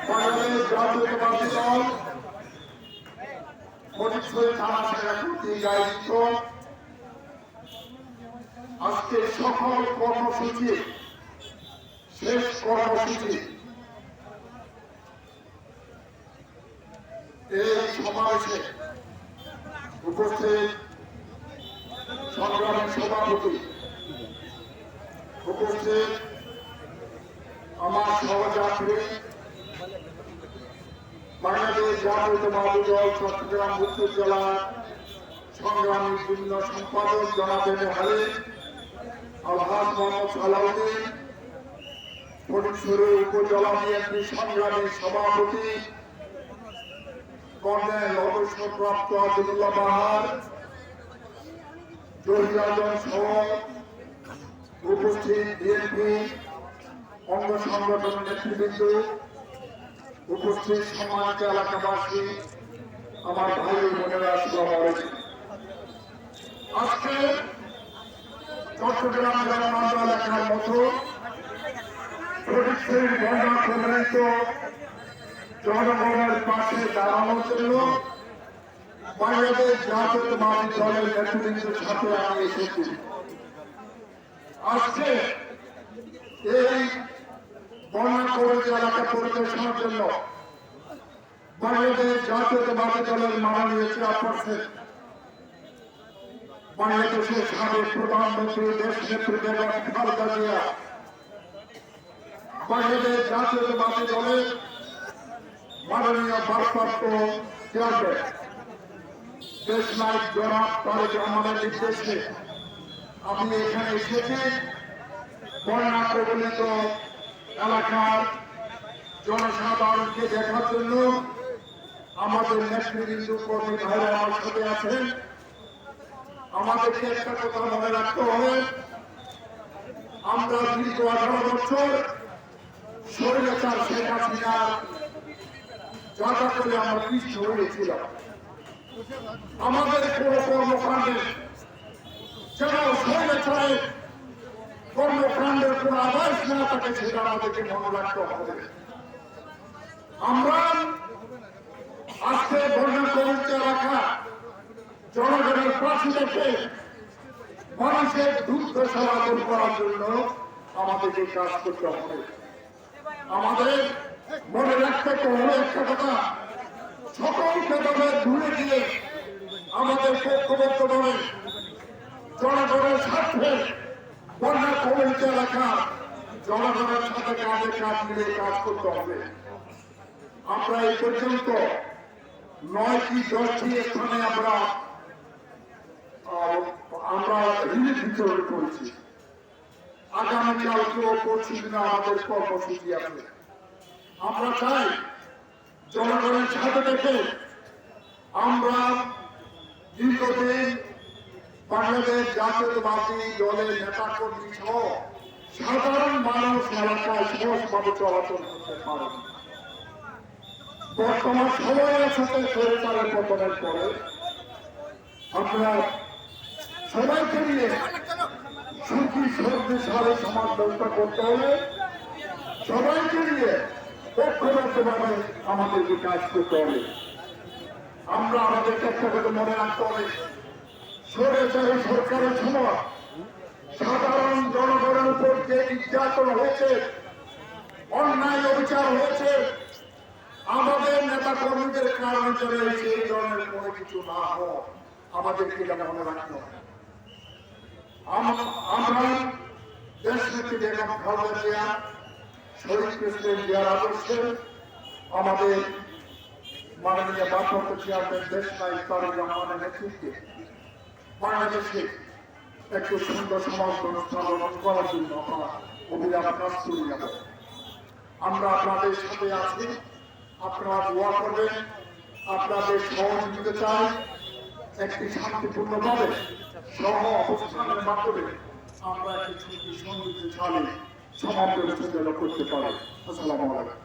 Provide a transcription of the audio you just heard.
বাংলাদেশ জাতীয়তাবাদী দল ফটিকছড়ি থানা শাখা কর্তৃক আয়োজিত আজকে সকল কর্মসূচি শেষ কর্মসূচি এই সমাবেশে উপস্থিত সংগ্রামী সভাপতি, উপস্থিত আমার সহযাত্রী, বাংলাদেশ জাতীয়তাবাদী দল চট্টগ্রাম উত্তর জেলার সংগ্রামী যুগ্ম সম্পাদক জনাব হালি আলহাজ মোহাম্মদ সালাউদ্দিন, ফটিকছড়ি উপজেলা বিএনপি সংগ্রামী সভাপতি কর্নেল অবসরপ্রাপ্ত আব্দুল্লাহ বাহার, জহির আলম সহ উপস্থিত বিএনপি অঙ্গ সংগঠনের নেতৃবৃন্দ, উপস্থিত সম্মানিত এলাকাবাসী, আমার ভাই বোনেরা, আজকে চট্টগ্রাম জেলা মান্দা এলাকার মতো ফটিকছড়ির বন্যা প্রভাবিত জনগণের পাশে দাঁড়ানোর জন্য বাংলাদেশ জাতীয়তাবাদী দলের নেতৃবৃন্দের সাথে আমি এসেছি। আজকে এই বন্যা প্রভাবিত এলাকা পরিদর্শনের জন্য বাংলাদেশ জাতীয়তাবাদী দলের মাননীয় চেয়ারপারসন, বাংলাদেশের সাবেক প্রধানমন্ত্রী দেশনেত্রী বেগম খালেদা জিয়া, বাংলাদেশ জাতীয়তাবাদী দলের মাননীয় ভারপ্রাপ্ত চেয়ারম্যান দেশনায়ক জনাব তারেক রহমানের নির্দেশে আমি এখানে এসেছি বন্যা প্রবলিত এলাকার জনসাধারণকে দেখার জন্য। আমাদের নেতৃবৃন্দ কর্মী ভাইরা আমার সাথে আছেন। আমাদেরকে একটা কথা মনে রাখতে হবে, আমরা দীর্ঘ 18 বছর স্বৈরাচার শেখ হাসিনার যাতা করে আমরা পিছ হয়েছিলাম। আমাদের কোন কর্মকাণ্ডে যেন স্বৈরাচারের কর্মকাণ্ডের কোন আভাস না থাকে সেটা আমাদেরকে মনে রাখতে হবে। আমরা আজকে বন্যা প্রভাবিত এলাকা জনগণের পাশে রেখে মানুষের দুঃখ সেবা দূর করার জন্য আমাদেরকে কাজ করতে হবে। আমাদের মনে রাখতে হবে একটা কথা, সকল ভেদাভেদ ভুলে গিয়ে আমাদের ঐক্যবদ্ধভাবে জনগণের স্বার্থে বন্যা প্রভাবিত এলাকা জনগণের সাথে কাঁধে কাঁধ মিলিয়ে কাজ করতে হবে। আমরা এই পর্যন্ত 9 কি 10টি স্থানে আমরা রিলিফ বিতরণ করেছি। আগামীকালকেও পরশুদিনে আমাদের কর্মসূচি আছে। আমরা চাই জনগণের সাথে থেকে আমরা দীর্ঘদিন বাংলাদেশ জাতীয়তাবাদী দলের নেতা কর্মী সহ সাধারণ মানুষ এলাকায় সহজভাবে চলাচল করতে পারে। বর্তমান সময়ের সাথে সরকারের পতনের পরে আমরা সবাইকে নিয়ে সুখী সমৃদ্ধশালী সমাজ ব্যবস্থা করতে হবে। সবাইকে নিয়ে ঐক্যবদ্ধভাবে আমাদেরকে কাজ করতে হবে। আমরা আমাদেরকে একটা কথা মনে রাখতে হবে, স্বৈরাচারী সরকারের সময় সাধারণ জনগণের উপর যে নির্যাতন হয়েছে, অন্যায় অবিচার হয়েছে, আমাদের নেতা কর্মীদের কারণে চলে সেই ধরনের কোনো কিছু না হয় আমাদেরকে এটা মনে রাখতে হবে। আমরা দেশনেত্রী বেগম খালেদা জিয়া, শহীদ প্রেসিডেন্ট জিয়ার আদর্শে আমাদের মাননীয় ভারপ্রাপ্ত চেয়ারম্যান দেশনায়ক তারেক রহমানের নেতৃত্বে বাংলাদেশে একটু সুন্দর সমাজ ব্যবস্থা গ্রহণ করার জন্য আমরা অভিযান কাজ করে যাব। আমরা আপনাদের সাথে আছি, আপনারা দোয়া করবেন, আপনাদের সহযোগিতা চাই। একটি শান্তিপূর্ণভাবে সহ অবস্থানের মাধ্যমে আমরা একটি সমৃদ্ধশালী সমাজ ব্যবস্থা করতে পারি। আসসালামু আলাইকুম।